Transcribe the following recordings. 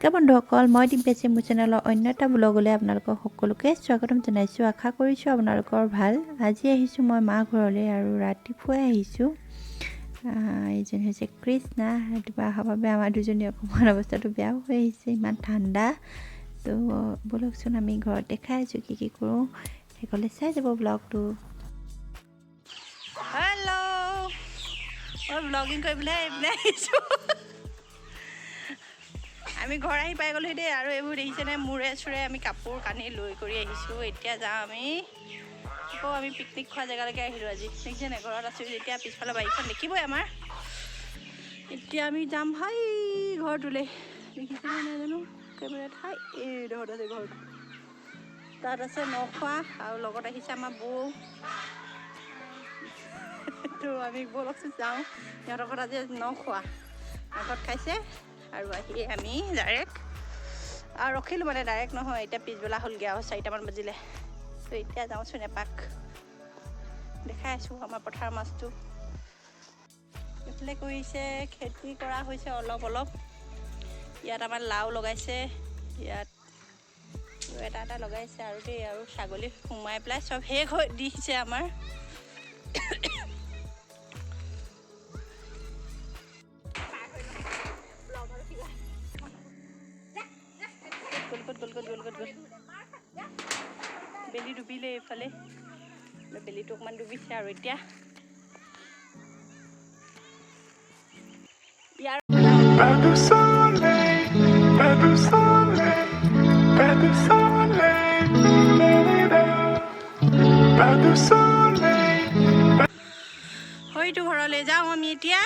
নমস্কাৰ বন্ধুসকল, মই দিব্যা মোৰ চেনেলৰ অন্য এটা ব্লগলৈ আপোনালোকক সকলোকে স্বাগতম জনাইছোঁ। আশা কৰিছোঁ আপোনালোকৰ ভাল। আজি আহিছোঁ মই মা ঘৰলৈ আৰু ৰাতিপুৱাই আহিছোঁ। এইজন হৈছে কৃষ্ণা। ৰাতিপুৱা অহাৰ বাবে আমাৰ দুজনী অকণমান অৱস্থাটো বেয়া হৈ আহিছে, ইমান ঠাণ্ডা। তো ব'লকচোন আমি ঘৰত দেখাই আছোঁ কি কি কৰোঁ, সেইকলে চাই যাব ব্লগটো। হেল্ল', মই ব্লগিং কৰিবলৈ আহিছোঁ। আমি ঘৰ আহি পাই গ'লোঁ দেই। আৰু এইবোৰ দেখিছেনে, মূৰে চূৰে আমি কাপোৰ কানি লৈ কৰি আহিছোঁ। এতিয়া যাওঁ আমি পিকনিক খোৱা জেগালৈকে আহিলোঁ আজি। দেখিছেনে, ঘৰত আছোঁ যেতিয়া পিছফালে বাৰীখন দেখিবই আমাৰ। এতিয়া আমি যাম ভাই ঘৰটোলৈ। দেখিছেনে নাজানো, একেবাৰে ঠাই এইডোখৰত আছে ঘৰটো। তাত আছে নখোৱা আৰু লগত আহিছে আমাৰ বৌ। তো আমি ব'লকচোন যাওঁ সিহঁতৰ ঘৰত। আজি নখোৱা আগত খাইছে আৰু আহি আমি ডাইৰেক্ট আৰু ৰখিলোঁ, মানে ডাইৰেক্ট নহয়, এতিয়া পিছবেলা হ'লগৈ আৰু 4টামান বাজিলে। তো এতিয়া যাওঁচোন এপাক দেখাই আছোঁ আমাৰ পথাৰৰ মাছটো। এইফালে কৰিছে, খেতি কৰা হৈছে অলপ অলপ। ইয়াত আমাৰ লাও লগাইছে, ইয়াত এটা লগাইছে আৰু দেই। আৰু ছাগলী সোমাই পেলাই চব শেষ হৈ দিছে আমাৰ। গ'ল বেলি ডুবিলে এইফালে, বেলিটো অকণমান ডুবিছে আৰু এতিয়া ইয়াৰ হয়তো ঘৰলৈ যাওঁ আমি এতিয়া।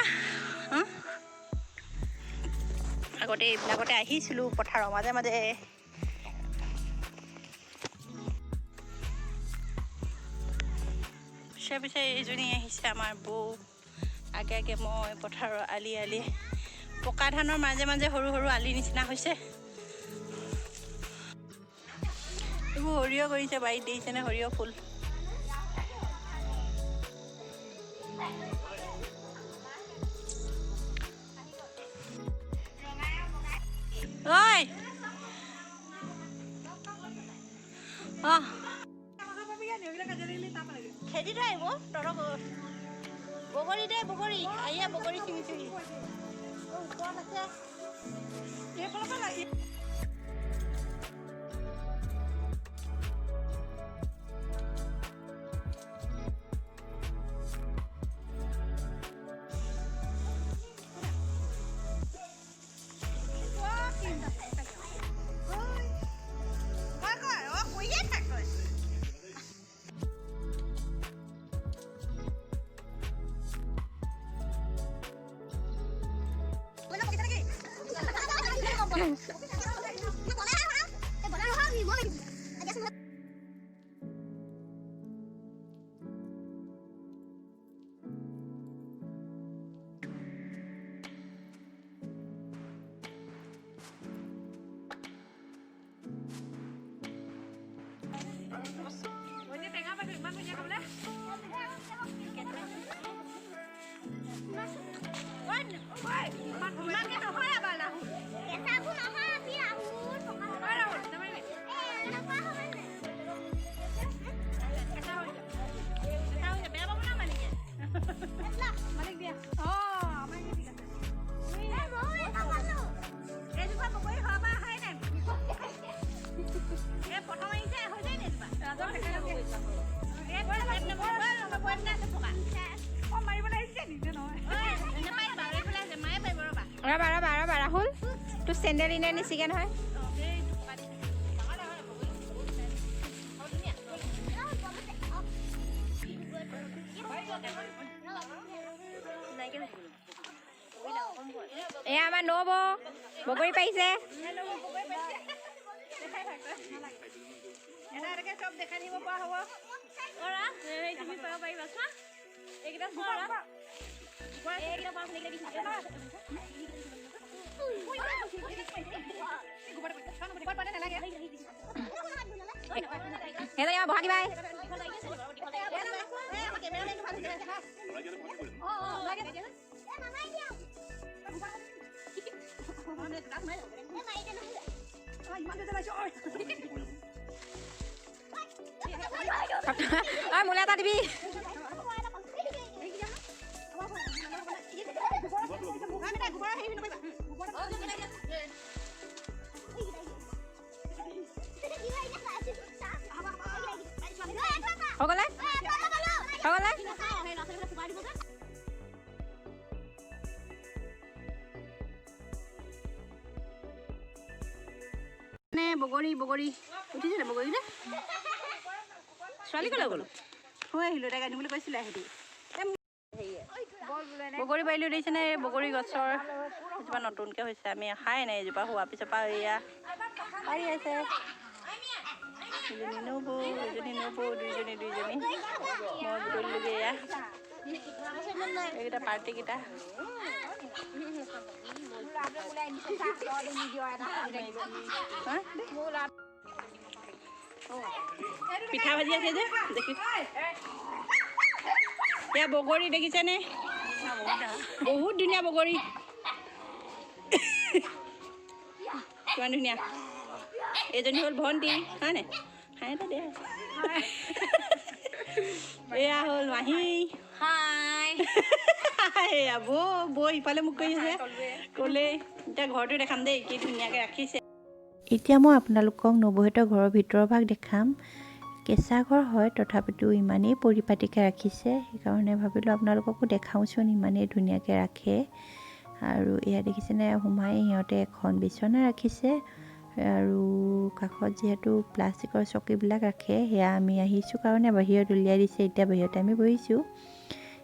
আগতে এইবিলাকতে আহিছিলোঁ পথাৰৰ মাজে মাজে। পিছে এইজনী আহিছে আমাৰ বৌ, আগে আগে মই। পথাৰৰ আলি পকা ধানৰ মাজে মাজে সৰু সৰু আলি নিচিনা হৈছে। এইবোৰ সৰিয়হ কৰিছে বাৰীত, দেখিছেনে সৰিয়হ ফুল। ঐ খেদি থৈ আহিব তহঁতক। বগৰী দে, বগৰী আহিয়া, বগৰী ছিঙি ওপৰত আছে। এইফালৰ পৰা লাগি ৰাহুল, তোৰ চেণ্ডেল ইনে নিচিগে নহয়। এয়া আমাৰ নব বগৰী পাৰিছে। চব দেখাই দিব পৰা হ'ব। তুমি পাৰিব পাৰিবা। এইকেইটা বহা দিবা। মোলে এটা দিবি সকলে বগৰী উঠিছিলে বগৰী যে ছোৱালী ক'লে গ'লো থৈ আহিলোঁ তাইক আনিম বুলি কৈছিলে আহিবি বগৰী পাৰিলোঁ দেখিছেনে বগৰী গছৰ এজোপা নতুনকৈ হৈছে আমি খাই নাই এজোপা হোৱাৰ পিছৰ পৰা এয়া পাৰি আছে ইজনী নবৌ দুইজনী মই বুটলিলোগৈ এয়া এইকেইটা পাৰ্টিকেইটা পিঠা ভাজি আছে যে দেখি এয়া বগৰী দেখিছেনে বহুত ধুনীয়া বগৰী কিমান ধুনীয়া এইজনী হ'ল ভণ্টি হয়নে হাই এটা দে এয়া হ'ল মাহী এয়া বৌ ইফালে মোক কৰি আছে ক'লে এতিয়া ঘৰটো দেখাম দেই কি ধুনীয়াকৈ ৰাখিছে এতিয়া মই আপোনালোকক নবৌহঁতৰ ঘৰৰ ভিতৰৰ ভাগ দেখাম কেঁচা ঘৰ হয় তথাপিতো ইমানেই পৰিপাটিকৈ ৰাখিছে সেইকাৰণে ভাবিলোঁ আপোনালোককো দেখাওঁচোন ইমানেই ধুনীয়াকৈ ৰাখে আৰু এয়া দেখিছেনে সোমাই সিহঁতে এখন বিচনা ৰাখিছে আৰু কাষত যিহেতু প্লাষ্টিকৰ চকীবিলাক ৰাখে সেয়া আমি আহিছোঁ কাৰণে বাহিৰত উলিয়াই দিছে এতিয়া বাহিৰতে আমি বহিছোঁ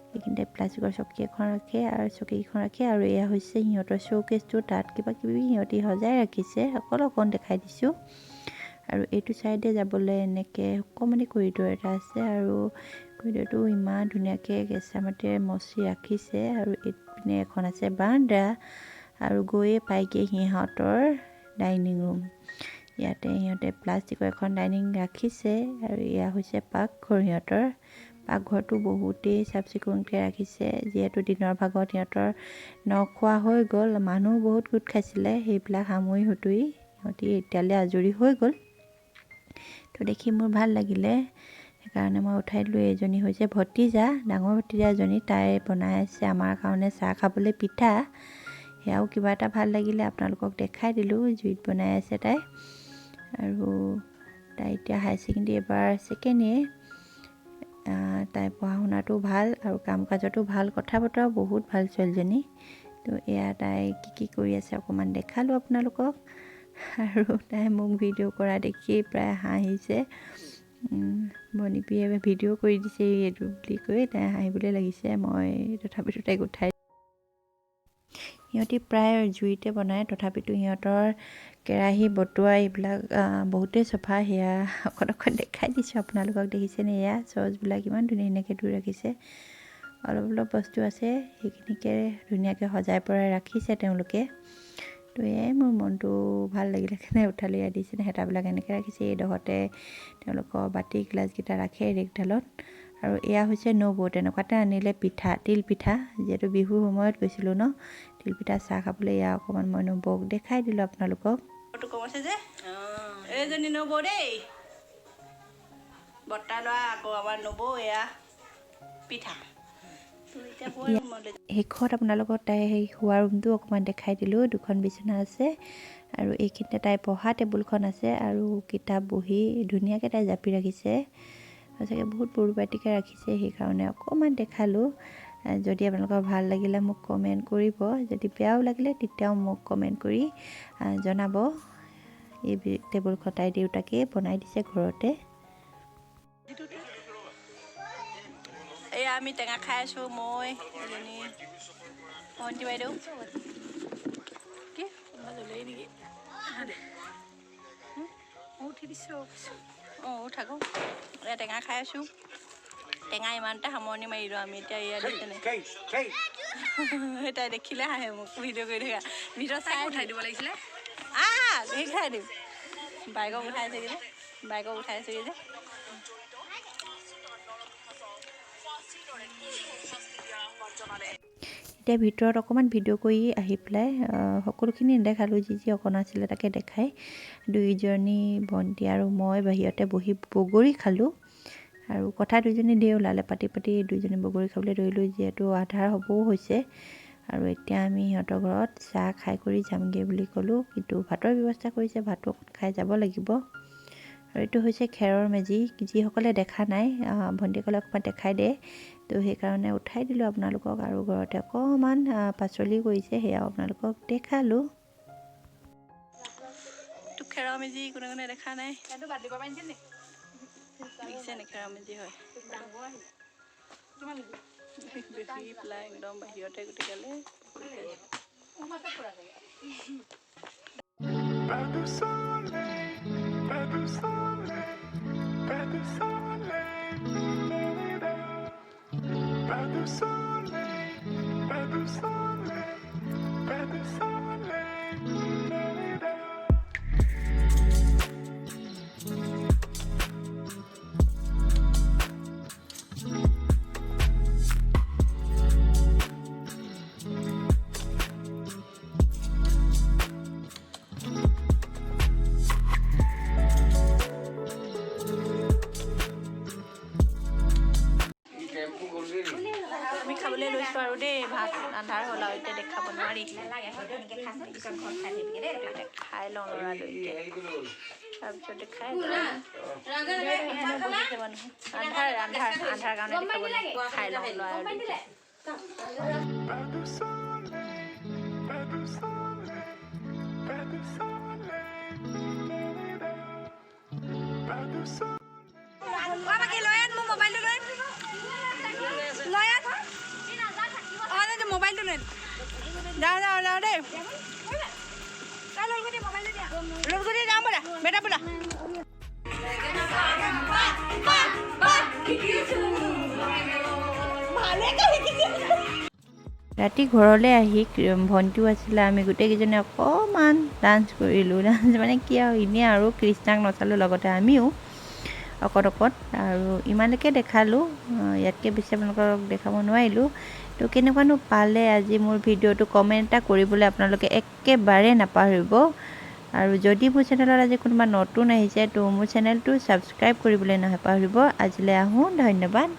এইখিনিতে প্লাষ্টিকৰ চকী এখন ৰাখে আৰু চকীকেইখন ৰাখে আৰু এয়া হৈছে সিহঁতৰ শ্ব'কেছটো তাত কিবা কিবি সিহঁতি সজাই ৰাখিছে অকণ দেখাই দিছোঁ আৰু এইটো ছাইডে যাবলৈ এনেকৈ অকণমানি কৰিডৰ এটা আছে আৰু কৰিডৰটো ইমান ধুনীয়াকৈ কেঁচা মাটিৰে মচি ৰাখিছে আৰু এইপিনে এখন আছে বাৰান্দা আৰু গৈয়ে পাইগৈ সিহঁতৰ ডাইনিং ৰুম ইয়াতে সিহঁতে প্লাষ্টিকৰ এখন ডাইনিং ৰাখিছে আৰু এয়া হৈছে পাকঘৰ সিহঁতৰ পাকঘৰটো বহুতেই চাফ চিকুণকৈ ৰাখিছে যিহেতু দিনৰ ভাগত সিহঁতৰ নখোৱা হৈ গ'ল মানুহ বহুত গোট খাইছিলে সেইবিলাক সামৰি সুতুৰি সিহঁতি এতিয়ালৈ আজৰি হৈ গ'ল তো দেখি মোৰ ভাল লাগিলে সেইকাৰণে মই উঠাই দিলোঁ এইজনী হৈছে ভতিজা ডাঙৰ ভতিজা এজনী তাই বনাই আছে আমাৰ কাৰণে চাহ খাবলৈ পিঠা সেয়াও কিবা এটা ভাল লাগিলে আপোনালোকক দেখাই দিলোঁ জুইত বনাই আছে তাই আৰু তাই এতিয়া হায়াৰ ছেকেণ্ডেৰী এবাৰ ছেকেণ্ড ইয়েৰ তাই পঢ়া শুনাটো ভাল আৰু কাম কাজতো ভাল কথা বতৰাও বহুত ভাল ছোৱালীজনী তো এয়া তাই কি কৰি আছে অকণমান দেখালোঁ আপোনালোকক আৰু তাই মোক ভিডিঅ' কৰা দেখি প্ৰায় হাঁহিছে বনিপিয়ে ভিডিঅ' কৰি দিছে এইটো বুলি কৈ তাই হাঁহিবলৈ লাগিছে মই তথাপিতো তাইক উঠাই সিহঁতি প্ৰায় জুইতে বনায় তথাপিতো সিহঁতৰ কেৰাহী বটোৱা এইবিলাক বহুতেই চফা সেয়া অকণ দেখাই দিছোঁ আপোনালোকক দেখিছেনে এয়া চচবিলাক ইমান ধুনীয়াকৈ ধুই ৰাখিছে অলপ বস্তু আছে সেইখিনিকে ধুনীয়াকৈ সজাই পৰাই ৰাখিছে তেওঁলোকে তো এয়াই মোৰ মনটো ভাল লাগিলে কাৰণে উঠালি দিছেনে হেতাবিলাক এনেকৈ ৰাখিছে এইডোখৰতে তেওঁলোকৰ বাতি গিলাচকেইটা ৰাখে ৰেকডালত আৰু এয়া হৈছে নবৌ তেনেকুৱাতে আনিলে পিঠা তিল পিঠা যিহেতু বিহুৰ সময়ত গৈছিলোঁ ন তিল পিঠা চাহ খাবলৈ এয়া অকণমান মই নবৌক দেখাই দিলোঁ আপোনালোকক কম আছে যে এইজনী নবৌ দেই বৰ্তা লোৱা আকৌ আমাৰ নবৌ এয়া পিঠা শেষত আপোনালোকক তাই সেই শোৱা ৰুমটো অকণমান দেখাই দিলোঁ দুখন বিচনা আছে আৰু এইখিনিতে তাই পঢ়া টেবুলখন আছে আৰু কিতাপ বহি ধুনীয়াকৈ তাই জাপি ৰাখিছে সঁচাকৈ বহুত পৰিপাটিকৈ ৰাখিছে সেইকাৰণে অকণমান দেখালোঁ যদি আপোনালোকৰ ভাল লাগিলে মোক কমেণ্ট কৰিব যদি বেয়াও লাগিলে তেতিয়াও মোক কমেণ্ট কৰি জনাব এই টেবুলখন তাই দেউতাকে বনাই দিছে ঘৰতে এয়া আমি টেঙা খাই আছোঁ মই এজনী ভণ্টি বাইদেউ কি জ্বলেই নেকি উঠি দিছোঁ উঠাকো এয়া টেঙা খাই আছোঁ টেঙা ইমানটা সামৰণি মাৰিলোঁ আমি এতিয়া এয়া দিছেনে তাই দেখিলে হাঁহে মোক ভিডিঅ' কৰি থকা ভিতৰত চাই উঠাই দিব লাগিছিলে সেই খাই দিম বাইকক উঠাইছেগৈ যে এতিয়া ভিতৰত অকণমান ভিডিঅ' কৰি আহি পেলাই সকলোখিনি নেদেখালোঁ, যি অকণ আছিলে তাকে দেখাই দুইজনী ভণ্টি আৰু মই বাহিৰতে বহি বগৰী খালোঁ। আৰু কথা দুইজনী দিয়ে ওলালে, পাতি দুইজনী বগৰী খাবলৈ ধৰিলোঁ, যিহেতু আধাৰ হ'বও হৈছে। আৰু এতিয়া আমি সিহঁতৰ ঘৰত চাহ খাই কৰি যামগৈ বুলি ক'লোঁ, কিন্তু ভাতৰ ব্যৱস্থা কৰিছে, ভাতো খাই যাব লাগিব। আৰু এইটো হৈছে খেৰৰ মেজি, যিসকলে দেখা নাই ভণ্টিসকলে অকণমান দেখাই দে, তো সেইকাৰণে উঠাই দিলোঁ আপোনালোকক। আৰু ঘৰতে অকণমান পাচলি কৰিছে, সেয়াও আপোনালোকক দেখালোঁ। খেৰৰ মেজি কোনে দেখা নাই, দেখিছে নে? খেৰৰ মেজি হয় বেছি পেলাই একদম বাহিৰতে গোটেইকালে আমি খাবলৈ লৈছোঁ আৰু দেই। ভাত আন্ধাৰ হ'ল আৰু এতিয়া দেখাব নোৱাৰি, খাই লওঁ লৰালৰিকে, তাৰপিছতে খাই আন্ধাৰ কাৰণে দেখাব নোৱাৰি, খাই লওঁ লৰালৰিকে। মোবাইলটো লৈ যাওঁ দেই, লুলগুটি যাওঁ ব'লা বেটা ব'লা। ৰাতি ঘৰলৈ আহি ভণ্টিও আছিলে, আমি গোটেইকেইজনী অকণমান ডান্স কৰিলোঁ। ডান্স মানে কি আৰু এনেই আৰু কৃষ্ণাক নচালোঁ, লগতে আমিও অকণ আৰু ইমানলৈকে দেখালোঁ, ইয়াতকৈ বেছি আপোনালোকক দেখাব নোৱাৰিলোঁ। তো কেনেকুৱানো পালে আজি মোৰ ভিডিঅ'টো কমেণ্ট এটা কৰিবলৈ আপোনালোকে একেবাৰে নাপাহৰিব। আৰু যদি মোৰ চেনেলত আজি কোনোবা নতুন আহিছে তো মোৰ চেনেলটো ছাবস্ক্ৰাইব কৰিবলৈ নাপাহৰিব। আজিলৈ আহোঁ, ধন্যবাদ।